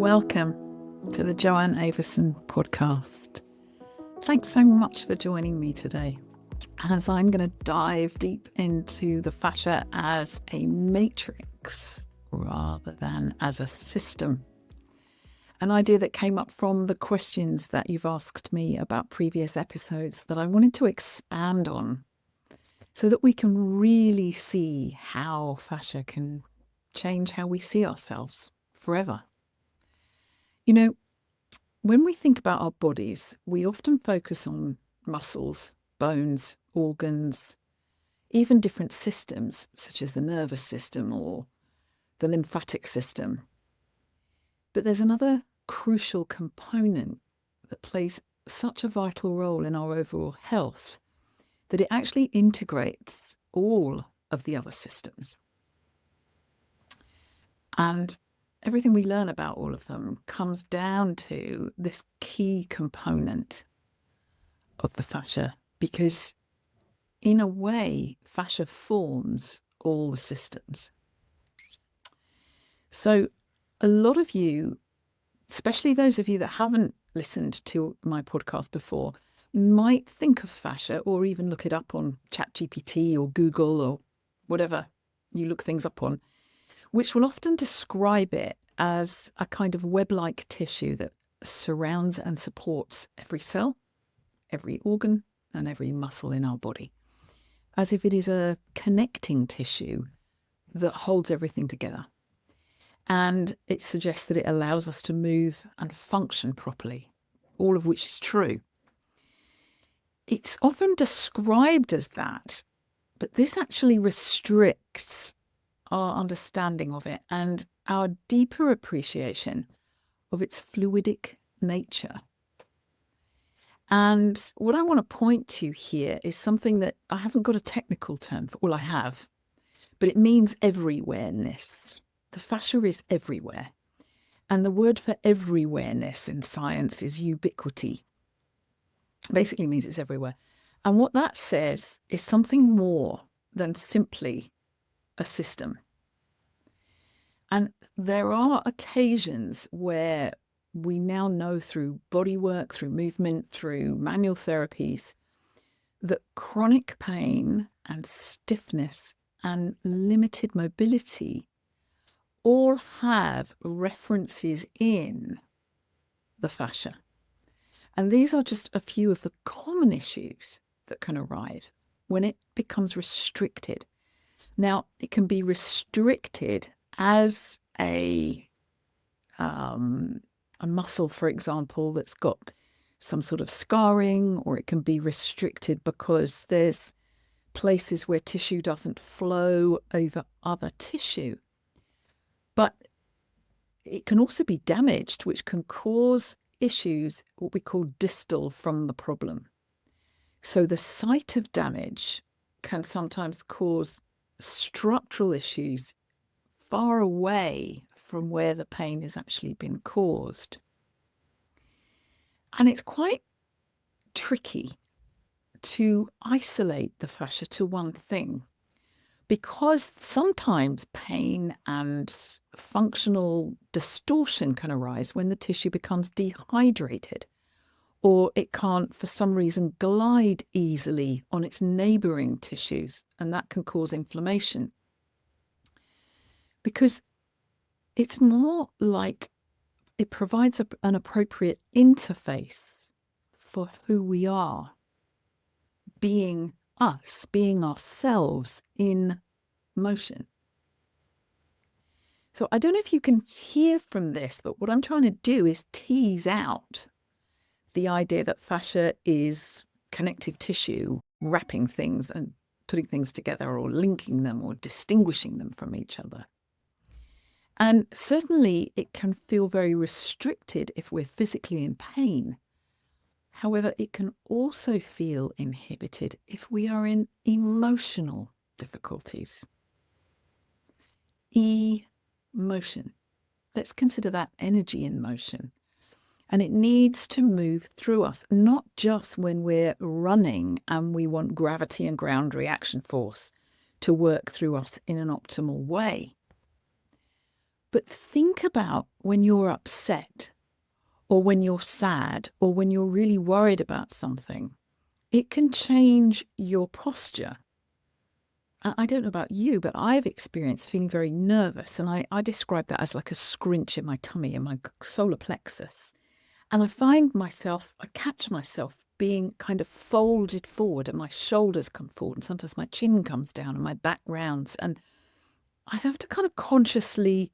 Welcome to the Joanne Avison podcast. Thanks so much for joining me today as I'm going to dive deep into the fascia as a matrix rather than as a system. An idea that came up from the questions that you've asked me about previous episodes that I wanted to expand on so that we can really see how fascia can change how we see ourselves forever. You know, when we think about our bodies, we often focus on muscles, bones, organs, even different systems, such as the nervous system or the lymphatic system. But there's another crucial component that plays such a vital role in our overall health that it actually integrates all of the other systems. And everything we learn about all of them comes down to this key component of the fascia, because in a way, fascia forms all the systems. So a lot of you, especially those of you that haven't listened to my podcast before, might think of fascia or even look it up on ChatGPT or Google or whatever you look things up on, which will often describe it as a kind of web-like tissue that surrounds and supports every cell, every organ, and every muscle in our body, as if it is a connecting tissue that holds everything together. And it suggests that it allows us to move and function properly, all of which is true. It's often described as that, but this actually restricts our understanding of it and our deeper appreciation of its fluidic nature. And what I want to point to here is something that I haven't got a technical term for. Well, I have, but it means everywhereness. The fascia is everywhere. And the word for everywhereness in science is ubiquity. Basically means it's everywhere. And what that says is something more than simply a system. And there are occasions where we now know through body work, through movement, through manual therapies, that chronic pain and stiffness and limited mobility all have references in the fascia. And these are just a few of the common issues that can arise when it becomes restricted. Now, it can be restricted as a muscle, for example, that's got some sort of scarring, or it can be restricted because there's places where tissue doesn't flow over other tissue. But it can also be damaged, which can cause issues, what we call distal from the problem. So the site of damage can sometimes cause structural issues far away from where the pain has actually been caused. And it's quite tricky to isolate the fascia to one thing, because sometimes pain and functional distortion can arise when the tissue becomes dehydrated, or it can't, for some reason, glide easily on its neighbouring tissues, and that can cause inflammation. Because it's more like it provides an appropriate interface for who we are, being us, being ourselves in motion. So I don't know if you can hear from this, but what I'm trying to do is tease out the idea that fascia is connective tissue, wrapping things and putting things together, or linking them or distinguishing them from each other. And certainly it can feel very restricted if we're physically in pain. However, it can also feel inhibited if we are in emotional difficulties. Emotion. Let's consider that energy in motion. And it needs to move through us, not just when we're running and we want gravity and ground reaction force to work through us in an optimal way, But think about when you're upset, or when you're sad, or when you're really worried about something. It can change your posture. I don't know about you, but I've experienced feeling very nervous, and I describe that as like a scrunch in my tummy, in my solar plexus. And I catch myself being kind of folded forward, and my shoulders come forward, and sometimes my chin comes down and my back rounds. And I have to kind of consciously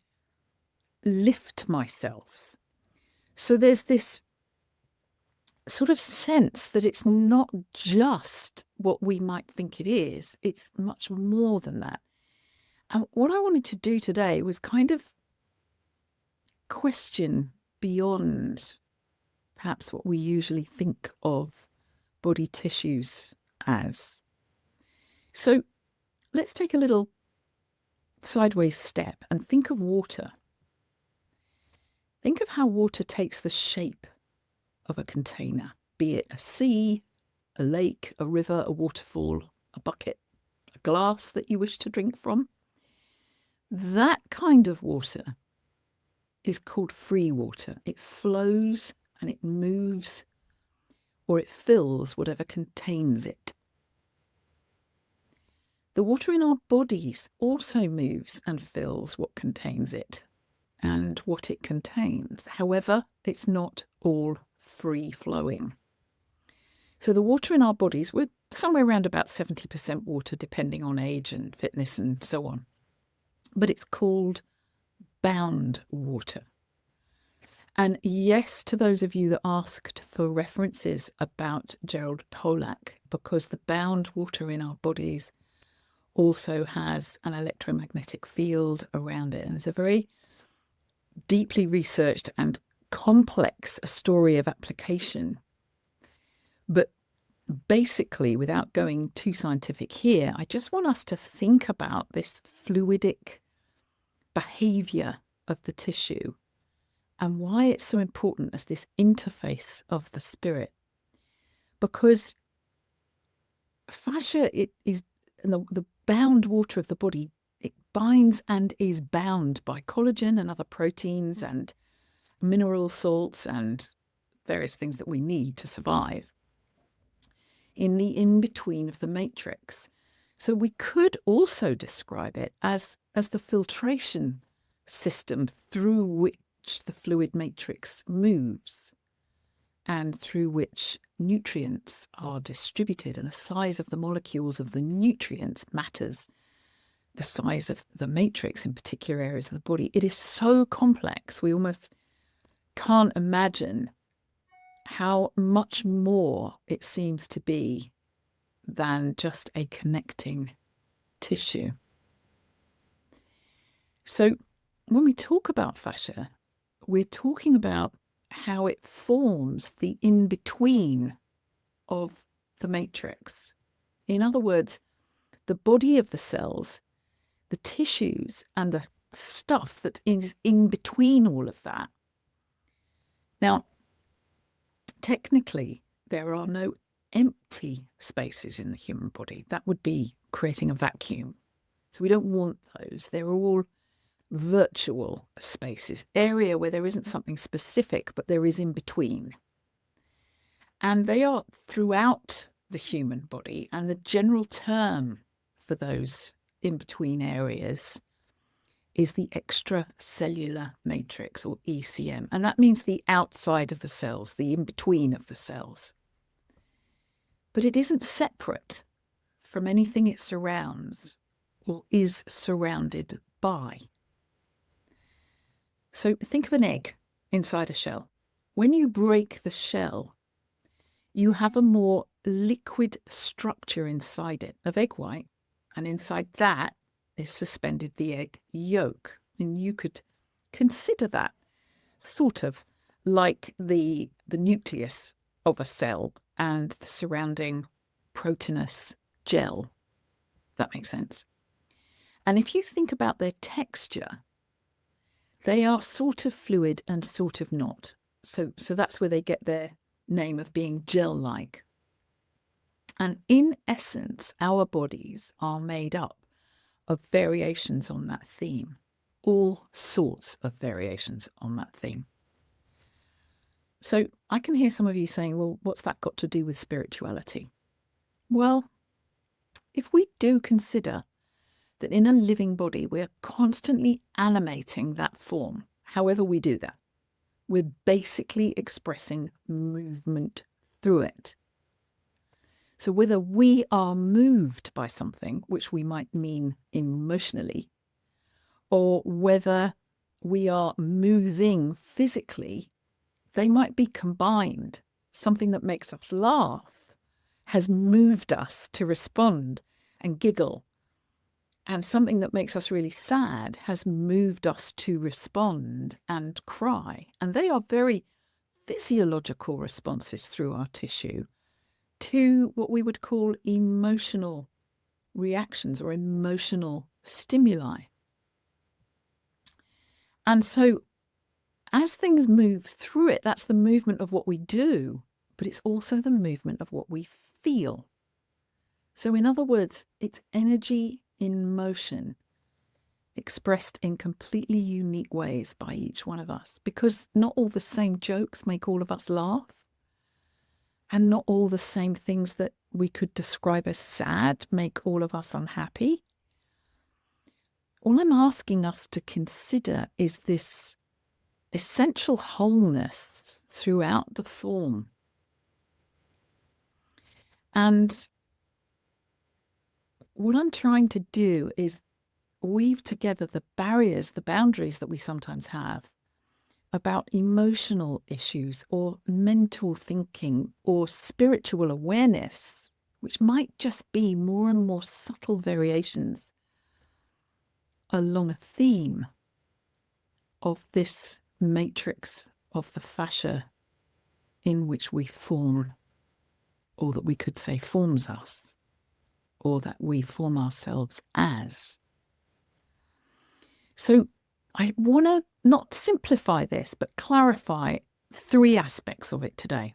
lift myself. So there's this sort of sense that it's not just what we might think it is, it's much more than that. And what I wanted to do today was kind of question beyond perhaps what we usually think of body tissues as. So let's take a little sideways step and think of water. Think of how water takes the shape of a container, be it a sea, a lake, a river, a waterfall, a bucket, a glass that you wish to drink from. That kind of water is called free water. It flows and it moves, or it fills whatever contains it. The water in our bodies also moves and fills what contains it and what it contains. However, it's not all free flowing. So the water in our bodies, we're somewhere around about 70% water, depending on age and fitness and so on. But it's called bound water. And yes, to those of you that asked for references about Gerald Pollack, because the bound water in our bodies also has an electromagnetic field around it. And it's a very deeply researched and complex story of application. But basically, without going too scientific here, I just want us to think about this fluidic behavior of the tissue and why it's so important as this interface of the spirit. Because fascia, it is the bound water of the body, it binds and is bound by collagen and other proteins and mineral salts and various things that we need to survive in the in-between of the matrix. So we could also describe it as the filtration system through which the fluid matrix moves and through which nutrients are distributed, and the size of the molecules of the nutrients matters the size of the matrix in particular areas of the body. It is so complex, we almost can't imagine how much more it seems to be than just a connecting tissue. So when we talk about fascia, we're talking about how it forms the in-between of the matrix. In other words, the body of the cells, the tissues, and the stuff that is in between all of that. Now, technically, there are no empty spaces in the human body. That would be creating a vacuum. So we don't want those. They're all virtual spaces, area where there isn't something specific, but there is in between. And they are throughout the human body. And the general term for those in-between areas is the extracellular matrix, or ECM. And that means the outside of the cells, the in-between of the cells. But it isn't separate from anything it surrounds or is surrounded by. So think of an egg inside a shell. When you break the shell, you have a more liquid structure inside it of egg white, and inside that is suspended the egg yolk. And you could consider that sort of like the nucleus of a cell and the surrounding proteinous gel. That makes sense. And if you think about their texture, they are sort of fluid and sort of not. So that's where they get their name of being gel-like. And in essence, our bodies are made up of variations on that theme. all sorts of variations on that theme. So I can hear some of you saying, well, what's that got to do with spirituality? Well, if we do consider that in a living body, we're constantly animating that form, however we do that, we're basically expressing movement through it. So whether we are moved by something, which we might mean emotionally, or whether we are moving physically, they might be combined. Something that makes us laugh has moved us to respond and giggle. And something that makes us really sad has moved us to respond and cry. And they are very physiological responses through our tissue to what we would call emotional reactions or emotional stimuli. And so as things move through it, that's the movement of what we do, but it's also the movement of what we feel. So in other words, it's energy in motion, expressed in completely unique ways by each one of us, because not all the same jokes make all of us laugh, and not all the same things that we could describe as sad make all of us unhappy. All I'm asking us to consider is this essential wholeness throughout the form. And what I'm trying to do is weave together the barriers, the boundaries that we sometimes have about emotional issues or mental thinking or spiritual awareness, which might just be more and more subtle variations along a theme of this matrix of the fascia in which we form, or that we could say forms us, or that we form ourselves as. So I want to not simplify this, but clarify 3 aspects of it today.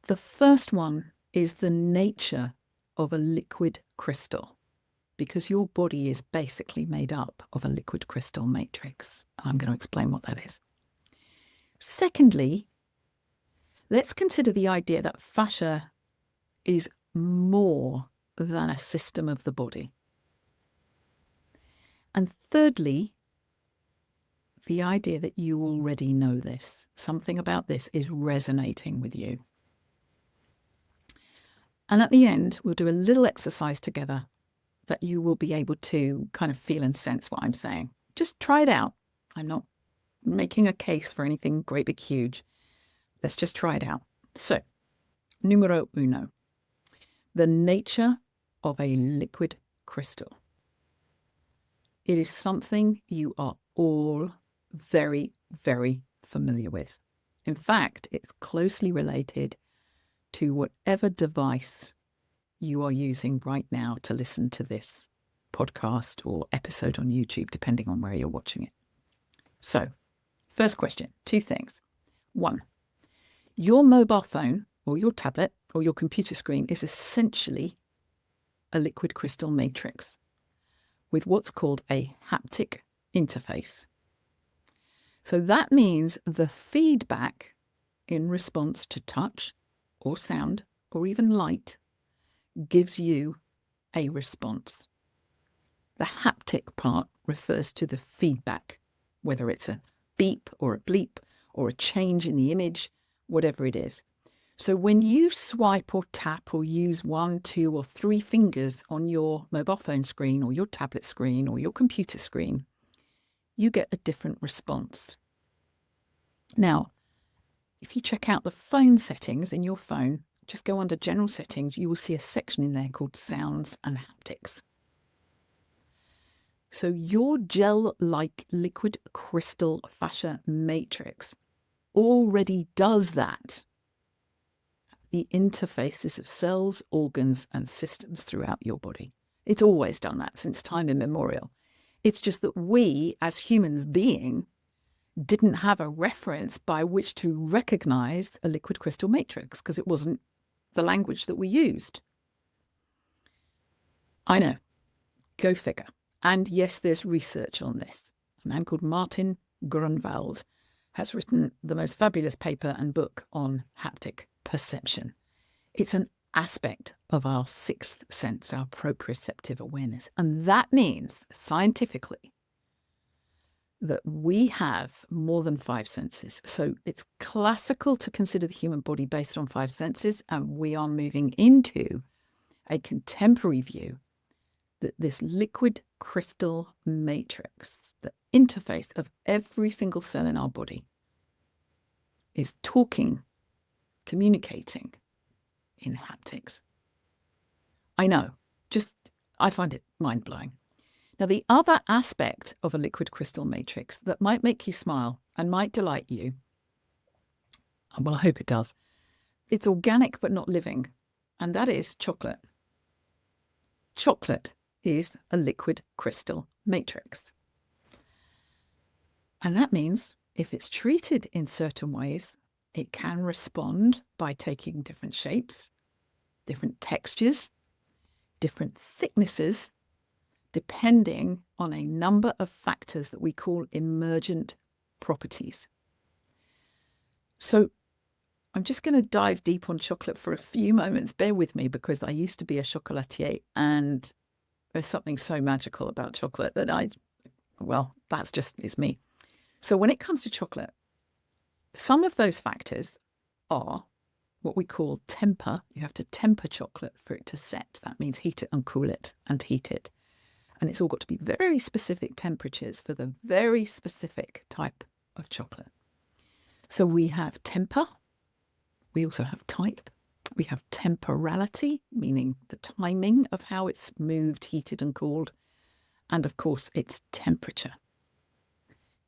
The first one is the nature of a liquid crystal, because your body is basically made up of a liquid crystal matrix. I'm going to explain what that is. Secondly, let's consider the idea that fascia is more than a system of the body. And thirdly, the idea that you already know this, something about this is resonating with you. And at the end, we'll do a little exercise together that you will be able to kind of feel and sense what I'm saying. Just try it out. I'm not making a case for anything great big huge. Let's just try it out. So, numero uno, the nature of a liquid crystal. It is something you are all very, very familiar with. In fact, it's closely related to whatever device you are using right now to listen to this podcast or episode on YouTube, depending on where you're watching it. So, first question, 2 things. 1, your mobile phone or your tablet or your computer screen is essentially a liquid crystal matrix with what's called a haptic interface. So that means the feedback in response to touch or sound or even light gives you a response. The haptic part refers to the feedback, whether it's a beep or a bleep or a change in the image, whatever it is. So when you swipe or tap or use 1, 2, or 3 fingers on your mobile phone screen or your tablet screen or your computer screen, you get a different response. Now, if you check out the phone settings in your phone, just go under General Settings, you will see a section in there called Sounds and Haptics. So your gel-like liquid crystal fascia matrix already does that. The interfaces of cells, organs, and systems throughout your body. It's always done that since time immemorial. It's just that we, as humans being, didn't have a reference by which to recognize a liquid crystal matrix because it wasn't the language that we used. I know. Go figure. And yes, there's research on this. A man called Martin Grunwald has written the most fabulous paper and book on haptic perception. It's an aspect of our sixth sense, our proprioceptive awareness. And that means, scientifically, that we have more than five senses. So it's classical to consider the human body based on five senses, and we are moving into a contemporary view that this liquid crystal matrix, the interface of every single cell in our body, is talking, communicating in haptics. I know, I find it mind-blowing. Now, the other aspect of a liquid crystal matrix that might make you smile and might delight you, well, I hope it does, it's organic but not living, and that is chocolate. Chocolate is a liquid crystal matrix. And that means if it's treated in certain ways, it can respond by taking different shapes, different textures, different thicknesses, depending on a number of factors that we call emergent properties. So I'm just going to dive deep on chocolate for a few moments. Bear with me, because I used to be a chocolatier, and there's something so magical about chocolate that that's just is me. So when it comes to chocolate, some of those factors are what we call temper. You have to temper chocolate for it to set. That means heat it and cool it and heat it. And it's all got to be very specific temperatures for the very specific type of chocolate. So we have temper. We also have type. We have temporality, meaning the timing of how it's moved, heated and cooled. And of course, its temperature.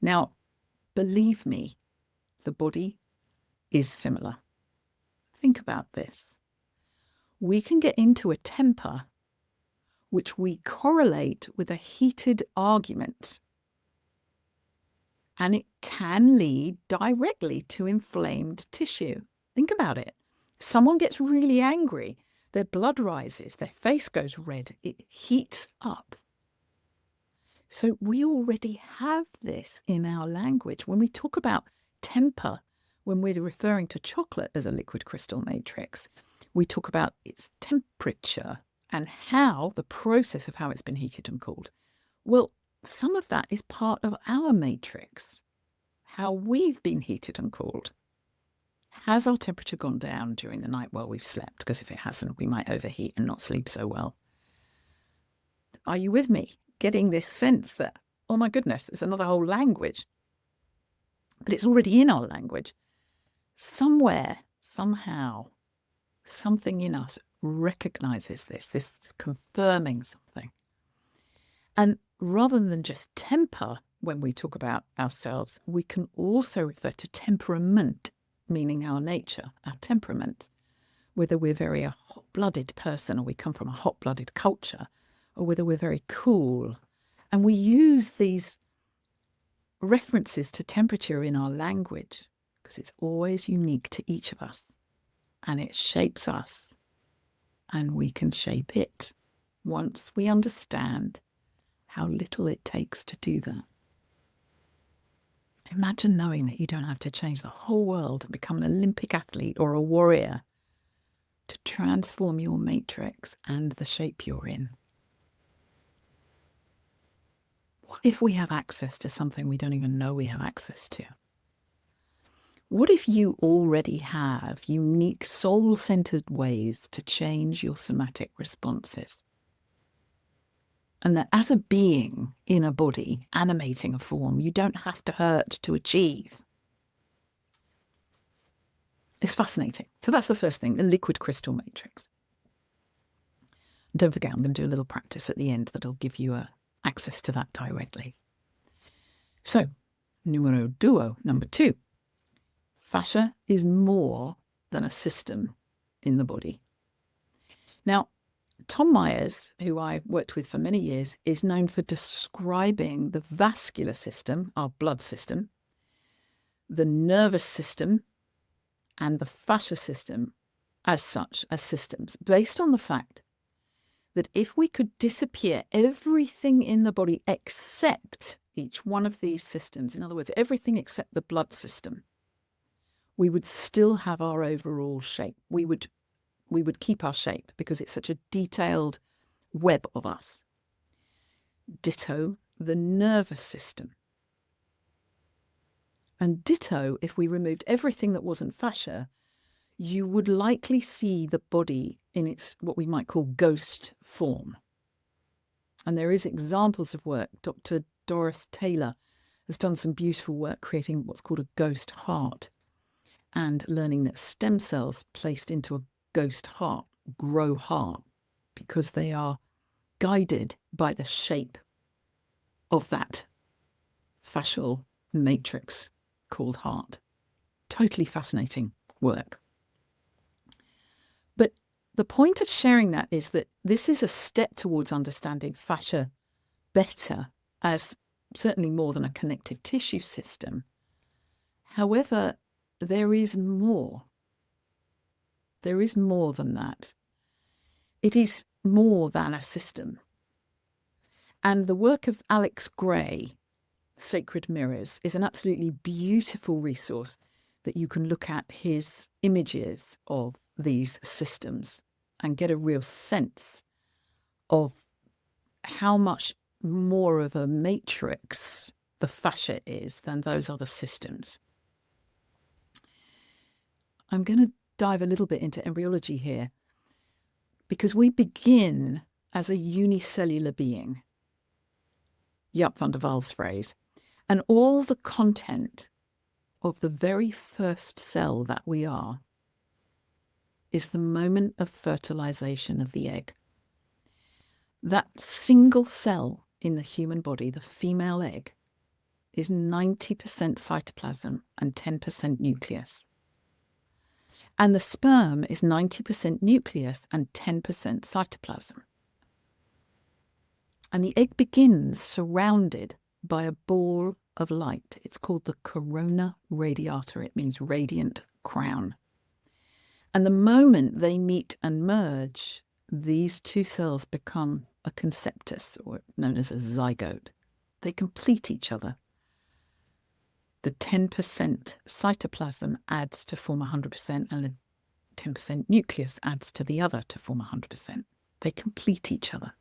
Now, believe me, the body is similar. Think about this. We can get into a temper which we correlate with a heated argument. And it can lead directly to inflamed tissue. Think about it. Someone gets really angry, their blood rises, their face goes red, it heats up. So we already have this in our language. When we talk about temper, when we're referring to chocolate as a liquid crystal matrix, we talk about its temperature and how the process of how it's been heated and cooled. Well, some of that is part of our matrix, how we've been heated and cooled. Has our temperature gone down during the night while we've slept? Because if it hasn't, we might overheat and not sleep so well. Are you with me? Getting this sense that, oh my goodness, there's another whole language. But it's already in our language. Somewhere, somehow, something in us recognizes this is confirming something. And rather than just temper, when we talk about ourselves, we can also refer to temperament, meaning our nature, our temperament, whether we're very a hot-blooded person or we come from a hot-blooded culture, or whether we're very cool. And we use these references to temperature in our language because it's always unique to each of us, and it shapes us, and we can shape it once we understand how little it takes to do that. Imagine knowing that you don't have to change the whole world and become an Olympic athlete or a warrior to transform your matrix and the shape you're in. What if we have access to something we don't even know we have access to? What if you already have unique soul-centered ways to change your somatic responses? And that as a being in a body, animating a form, you don't have to hurt to achieve. It's fascinating. So that's the first thing, the liquid crystal matrix. Don't forget, I'm going to do a little practice at the end that'll give you access to that directly. So, number two. Fascia is more than a system in the body. Now, Tom Myers, who I worked with for many years, is known for describing the vascular system, our blood system, the nervous system, and the fascia system as such, as systems, based on the fact that if we could disappear everything in the body except each one of these systems, in other words, everything except the blood system, we would still have our overall shape. We would keep our shape because it's such a detailed web of us. Ditto the nervous system. And ditto, if we removed everything that wasn't fascia, you would likely see the body in its what we might call ghost form. And there is examples of work. Dr. Doris Taylor has done some beautiful work creating what's called a ghost heart and learning that stem cells placed into a ghost heart grow heart because they are guided by the shape of that fascial matrix called heart. Totally fascinating work. But the point of sharing that is that this is a step towards understanding fascia better as certainly more than a connective tissue system. However, there is more. There is more than that. It is more than a system. And the work of Alex Gray, Sacred Mirrors, is an absolutely beautiful resource that you can look at his images of these systems and get a real sense of how much more of a matrix the fascia is than those other systems. I'm going to dive a little bit into embryology here because we begin as a unicellular being. Jaap van der Waal's phrase. And all the content of the very first cell that we are is the moment of fertilization of the egg. That single cell in the human body, the female egg, is 90% cytoplasm and 10% nucleus. And the sperm is 90% nucleus and 10% cytoplasm. And the egg begins surrounded by a ball of light. It's called the corona radiata. It means radiant crown. And the moment they meet and merge, these two cells become a conceptus, or known as a zygote. They complete each other. The 10% cytoplasm adds to form 100%, and the 10% nucleus adds to the other to form 100%. They complete each other.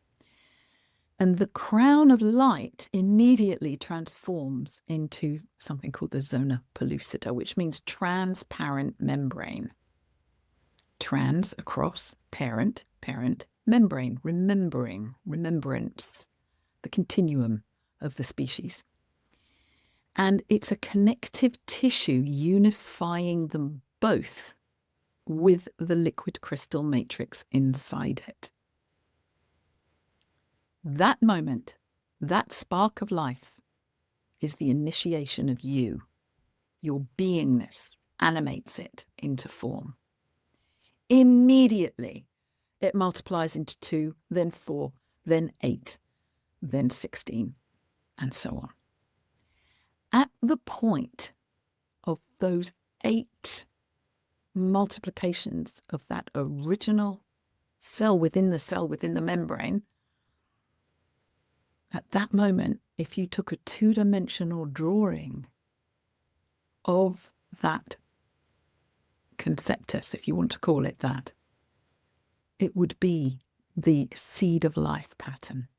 And the crown of light immediately transforms into something called the zona pellucida, which means transparent membrane. Trans, across, parent, membrane, remembering, remembrance, the continuum of the species. And it's a connective tissue unifying them both with the liquid crystal matrix inside it. That moment, that spark of life, is the initiation of you. Your beingness animates it into form. Immediately, it multiplies into 2, then 4, then 8, then 16, and so on. At the point of those 8 multiplications of that original cell within the membrane, at that moment, if you took a 2-dimensional drawing of that conceptus, if you want to call it that, it would be the seed of life pattern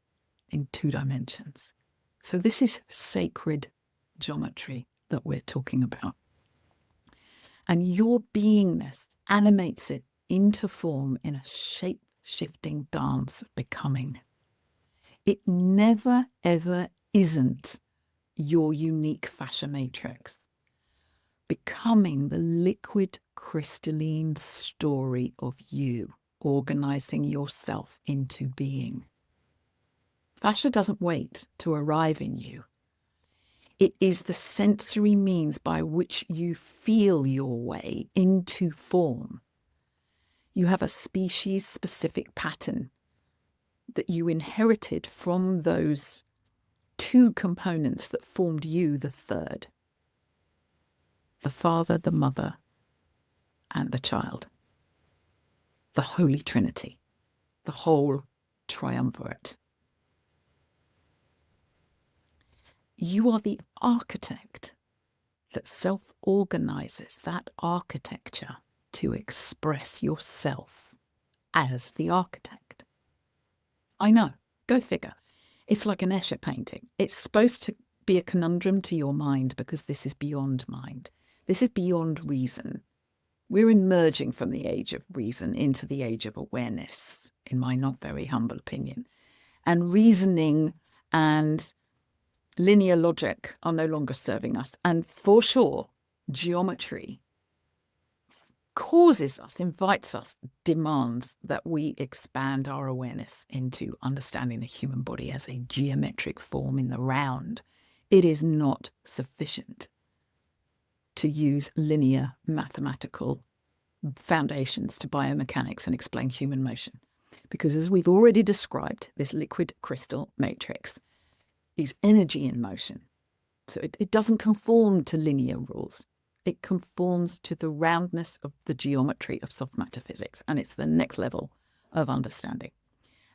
in 2 dimensions. So this is sacred geometry that we're talking about. And your beingness animates it into form in a shape-shifting dance of becoming. It never, ever isn't your unique fascia matrix. Becoming the liquid crystalline story of you, organizing yourself into being. Fascia doesn't wait to arrive in you. It is the sensory means by which you feel your way into form. You have a species-specific pattern that you inherited from those 2 components that formed you, the third. The Father, the Mother, and the child. The Holy Trinity. The whole triumvirate. You are the architect that self-organizes that architecture to express yourself as the architect. I know, go figure. It's like an Escher painting. It's supposed to be a conundrum to your mind because this is beyond mind. This is beyond reason. We're emerging from the age of reason into the age of awareness, in my not very humble opinion. And reasoning and linear logic are no longer serving us. And for sure, geometry causes us, invites us, demands that we expand our awareness into understanding the human body as a geometric form in the round. It is not sufficient to use linear mathematical foundations to biomechanics and explain human motion. Because as we've already described, this liquid crystal matrix is energy in motion. So it doesn't conform to linear rules. It conforms to the roundness of the geometry of soft matter physics. And it's the next level of understanding.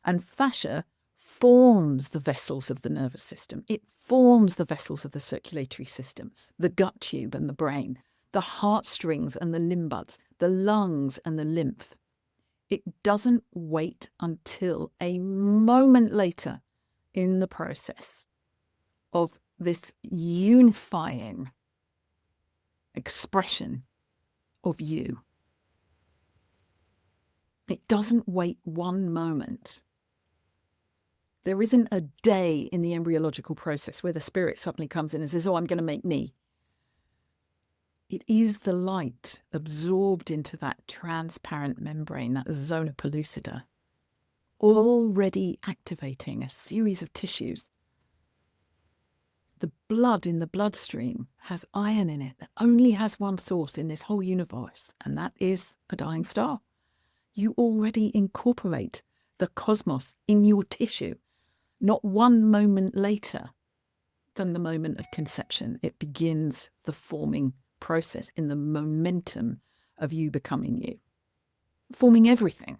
And fascia forms the vessels of the nervous system. It forms the vessels of the circulatory system, the gut tube and the brain, the heartstrings and the limb buds, the lungs and the lymph. It doesn't wait until a moment later in the process of this unifying expression of you. It doesn't wait one moment. There isn't a day in the embryological process where the spirit suddenly comes in and says, oh, I'm going to make me. It is the light absorbed into that transparent membrane, that zona pellucida, already activating a series of tissues. The blood in the bloodstream has iron in it that only has one source in this whole universe, and that is a dying star. You already incorporate the cosmos in your tissue, not one moment later than the moment of conception. It begins the forming process in the momentum of you becoming you, forming everything.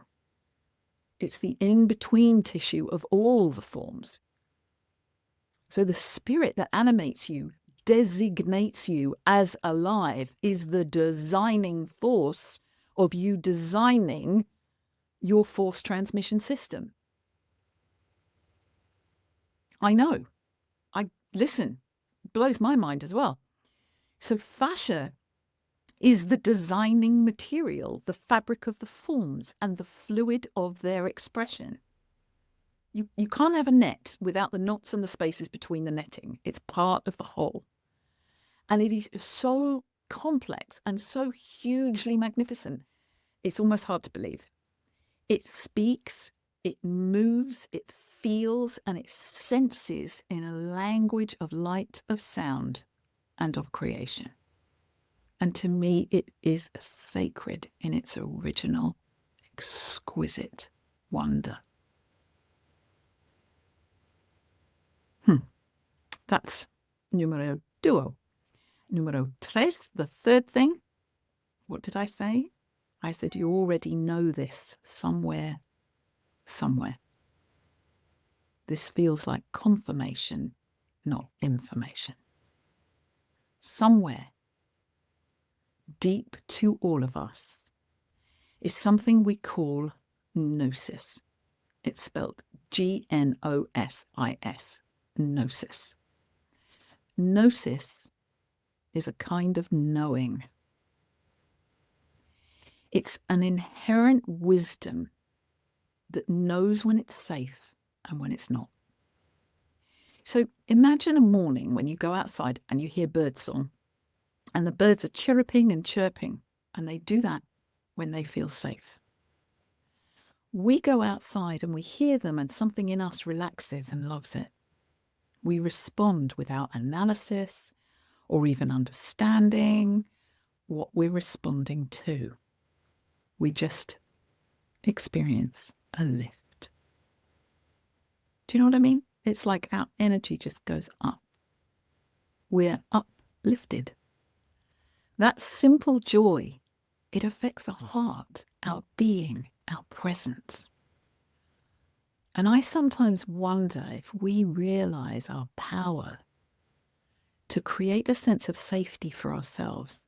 It's the in-between tissue of all the forms. So the spirit that animates you, designates you as alive, is the designing force of you designing your force transmission system. I know. Listen, it blows my mind as well. So fascia is the designing material, the fabric of the forms and the fluid of their expression. You can't have a net without the knots and the spaces between the netting. It's part of the whole. And it is so complex and so hugely magnificent. It's almost hard to believe. It speaks, it moves, it feels, and it senses in a language of light, of sound, and of creation. And to me, it is sacred in its original, exquisite wonder. That's numero duo. Numero tres, the third thing. What did I say? I said you already know this somewhere. This feels like confirmation, not information. Somewhere, deep to all of us, is something we call Gnosis. It's spelled Gnosis, Gnosis. Gnosis is a kind of knowing. It's an inherent wisdom that knows when it's safe and when it's not. So imagine a morning when you go outside and you hear birdsong, and the birds are chirruping and chirping, and they do that when they feel safe. We go outside and we hear them, and something in us relaxes and loves it. We respond without analysis or even understanding what we're responding to. We just experience a lift. Do you know what I mean? It's like our energy just goes up. We're uplifted. That simple joy, it affects the heart, our being, our presence. And I sometimes wonder if we realize our power to create a sense of safety for ourselves.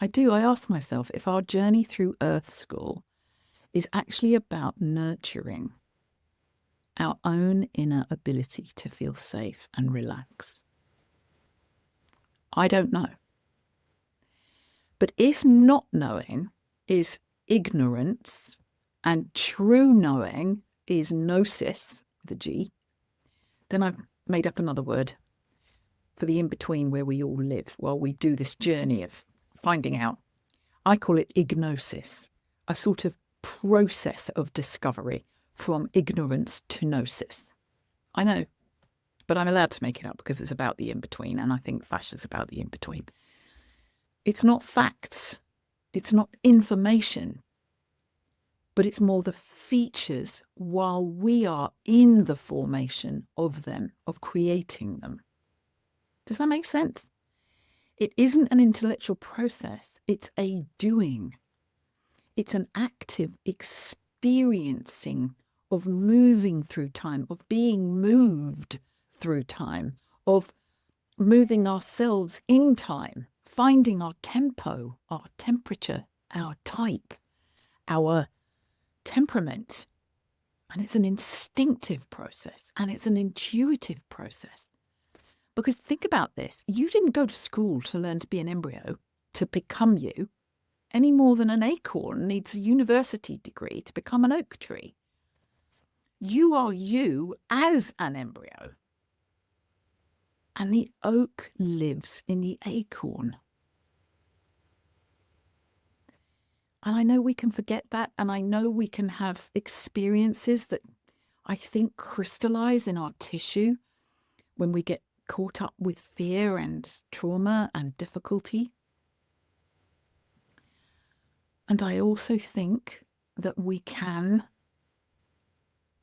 I do. I ask myself if our journey through Earth School is actually about nurturing our own inner ability to feel safe and relax. I don't know. But if not knowing is ignorance and true knowing is Gnosis, with a G, then I've made up another word for the in-between where we all live while we do this journey of finding out. I call it ignosis, a sort of process of discovery from ignorance to gnosis. I know, but I'm allowed to make it up because it's about the in-between, and I think Fascia's about the in-between. It's not facts, it's not information, but it's more the features while we are in the formation of them, of creating them. Does that make sense? It isn't an intellectual process, it's a doing. It's an active experiencing of moving through time, of being moved through time, of moving ourselves in time, finding our tempo, our temperature, our type, our temperament. And it's an instinctive process and it's an intuitive process. Because think about this, you didn't go to school to learn to be an embryo, to become you, any more than an acorn needs a university degree to become an oak tree. You are you as an embryo. And the oak lives in the acorn. And I know we can forget that, and I know we can have experiences that I think crystallize in our tissue when we get caught up with fear and trauma and difficulty. And I also think that we can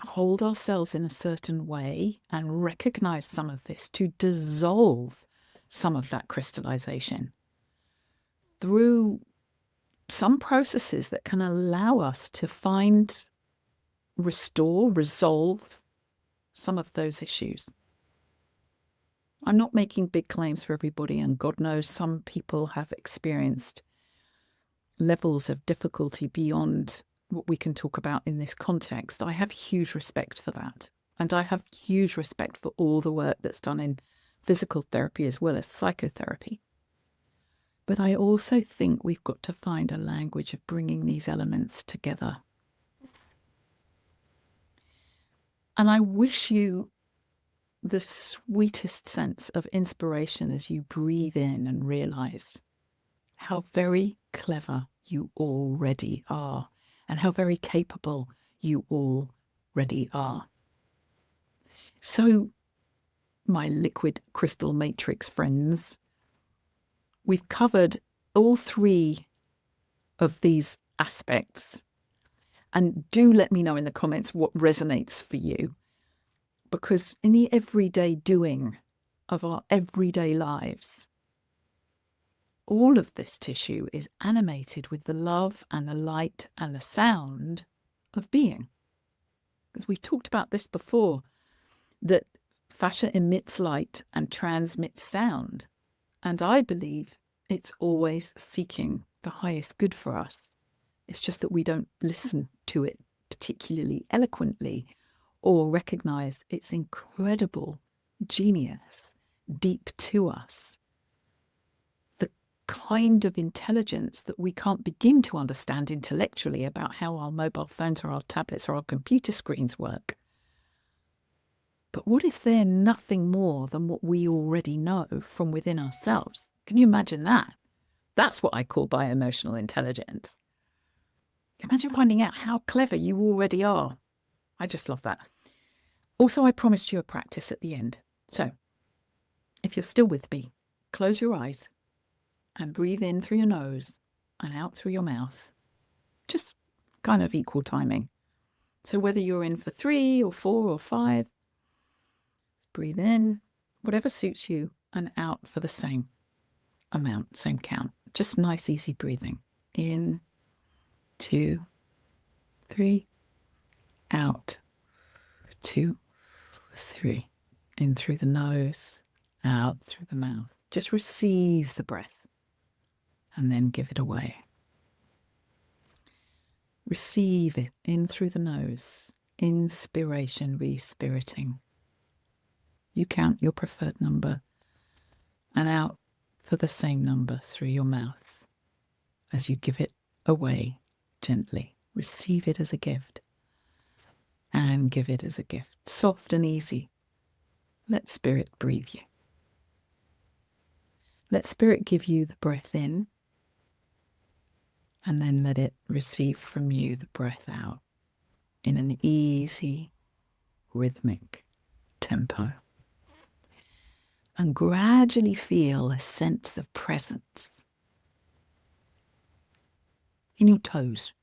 hold ourselves in a certain way and recognize some of this to dissolve some of that crystallization through some processes that can allow us to find, restore, resolve some of those issues. I'm not making big claims for everybody, and God knows some people have experienced levels of difficulty beyond what we can talk about in this context. I have huge respect for that. And I have huge respect for all the work that's done in physical therapy as well as psychotherapy. But I also think we've got to find a language of bringing these elements together. And I wish you the sweetest sense of inspiration as you breathe in and realize how very clever you already are and how very capable you already are. So, my liquid crystal matrix friends, we've covered all three of these aspects. And do let me know in the comments what resonates for you. Because in the everyday doing of our everyday lives, all of this tissue is animated with the love and the light and the sound of being. As we talked about this before, that fascia emits light and transmits sound. And I believe it's always seeking the highest good for us. It's just that we don't listen to it particularly eloquently or recognize its incredible genius deep to us. The kind of intelligence that we can't begin to understand intellectually about how our mobile phones or our tablets or our computer screens work. But what if they're nothing more than what we already know from within ourselves? Can you imagine that? That's what I call bio-emotional intelligence. Imagine finding out how clever you already are. I just love that. Also, I promised you a practice at the end. So, if you're still with me, close your eyes and breathe in through your nose and out through your mouth. Just kind of equal timing. So whether you're in for 3 or 4 or 5, breathe in, whatever suits you, and out for the same amount, same count. Just nice, easy breathing. In, 2, 3, out, 2, 3. In through the nose, out through the mouth. Just receive the breath and then give it away. Receive it in through the nose. Inspiration, respiriting. You count your preferred number and out for the same number through your mouth as you give it away gently. Receive it as a gift and give it as a gift. Soft and easy. Let spirit breathe you. Let spirit give you the breath in and then let it receive from you the breath out in an easy, rhythmic tempo. And gradually feel a sense of presence in your toes.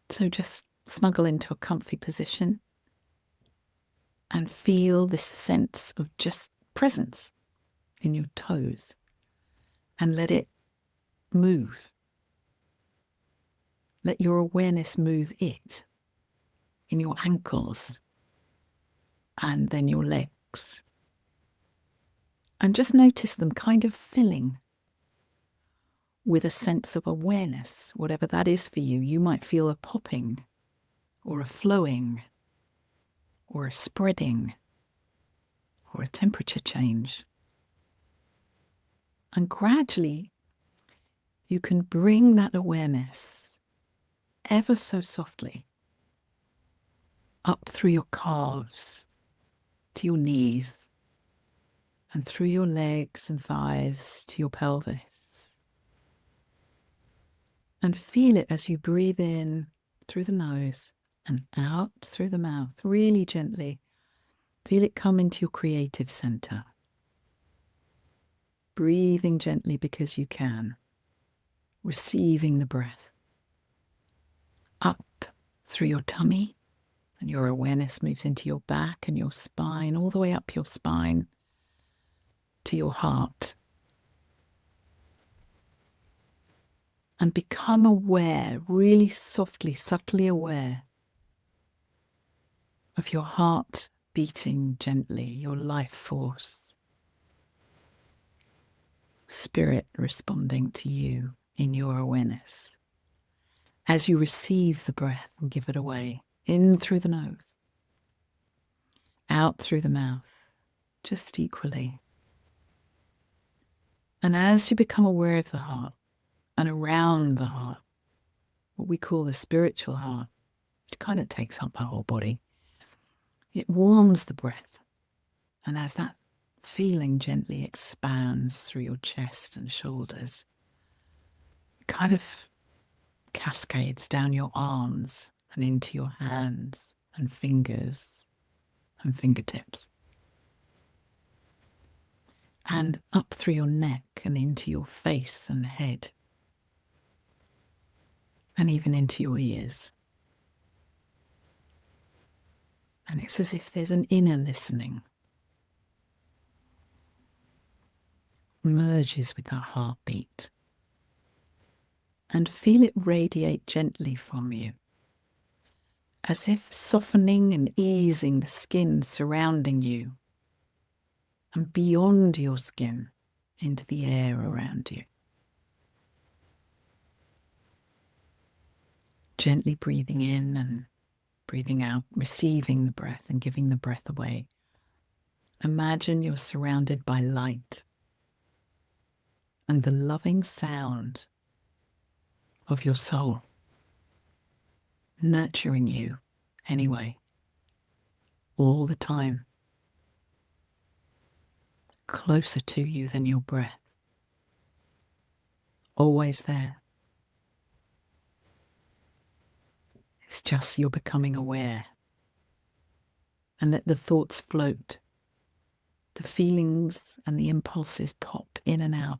So just snuggle into a comfy position and feel this sense of just presence in your toes and let it move. Let your awareness move it in your ankles and then your legs. And just notice them kind of filling with a sense of awareness, whatever that is for you. You might feel a popping or a flowing or a spreading or a temperature change. And gradually you can bring that awareness ever so softly up through your calves to your knees and through your legs and thighs to your pelvis. And feel it as you breathe in through the nose and out through the mouth, really gently. Feel it come into your creative center. Breathing gently because you can. Receiving the breath. Up through your tummy, and your awareness moves into your back and your spine, all the way up your spine to your heart. And become aware, really softly, subtly aware of your heart beating gently, your life force. Spirit responding to you in your awareness. As you receive the breath and give it away, in through the nose, out through the mouth, just equally. And as you become aware of the heart, and around the heart, what we call the spiritual heart, which kind of takes up the whole body. It warms the breath. And as that feeling gently expands through your chest and shoulders, it kind of cascades down your arms and into your hands and fingers and fingertips. And up through your neck and into your face and head. And even into your ears. And it's as if there's an inner listening. Merges with that heartbeat. And feel it radiate gently from you. As if softening and easing the skin surrounding you. And beyond your skin into the air around you. Gently breathing in and breathing out, receiving the breath and giving the breath away. Imagine you're surrounded by light and the loving sound of your soul, nurturing you anyway, all the time, closer to you than your breath, always there. It's just you're becoming aware. And let the thoughts float. The feelings and the impulses pop in and out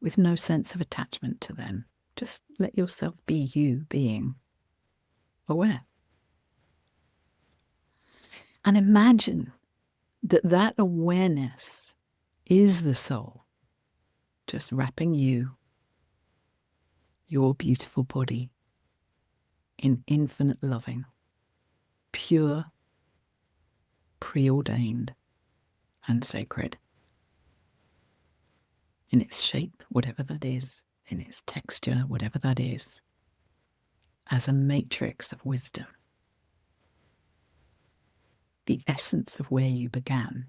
with no sense of attachment to them. Just let yourself be you being aware. And imagine that that awareness is the soul, just wrapping you, your beautiful body, in infinite loving, pure, preordained, and sacred. In its shape, whatever that is, in its texture, whatever that is, as a matrix of wisdom. The essence of where you began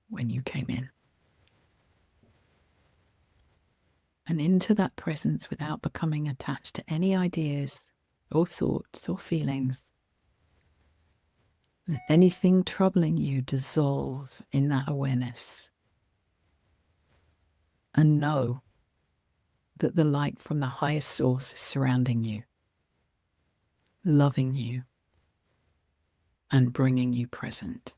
when you came in. And into that presence without becoming attached to any ideas or thoughts or feelings. Let anything troubling you dissolve in that awareness. And know that the light from the highest source is surrounding you, loving you, and bringing you present.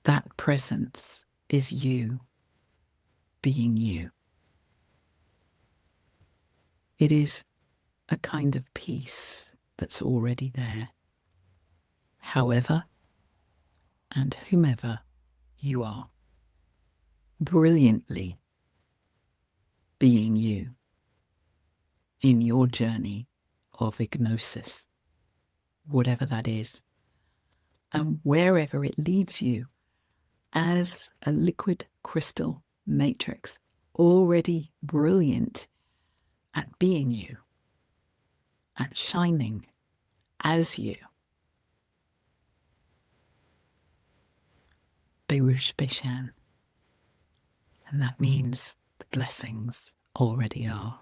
That presence is you being you. It is a kind of peace that's already there, however and whomever you are, brilliantly being you in your journey of Gnosis, whatever that is, and wherever it leads you as a liquid crystal matrix, already brilliant at being you, at shining as you. Berush Beshan. And that means the blessings already are.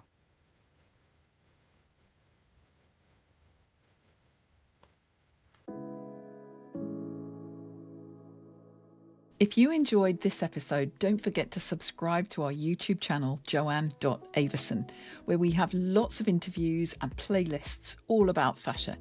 If you enjoyed this episode, don't forget to subscribe to our YouTube channel, Joanne.Avison, where we have lots of interviews and playlists all about fascia.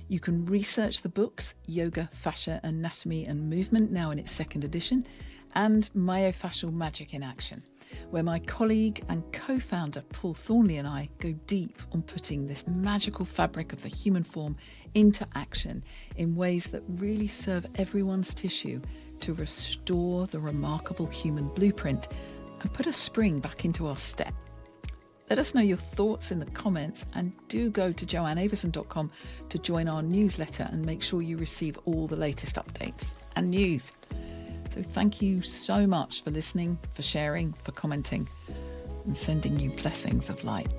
You can research the books Yoga, Fascia, Anatomy and Movement, now in its second edition, and Myofascial Magic in Action, where my colleague and co-founder Paul Thornley and I go deep on putting this magical fabric of the human form into action in ways that really serve everyone's tissue to restore the remarkable human blueprint and put a spring back into our step. Let us know your thoughts in the comments, and do go to joanneavison.com to join our newsletter and make sure you receive all the latest updates and news. So thank you so much for listening, for sharing, for commenting, and sending you blessings of light.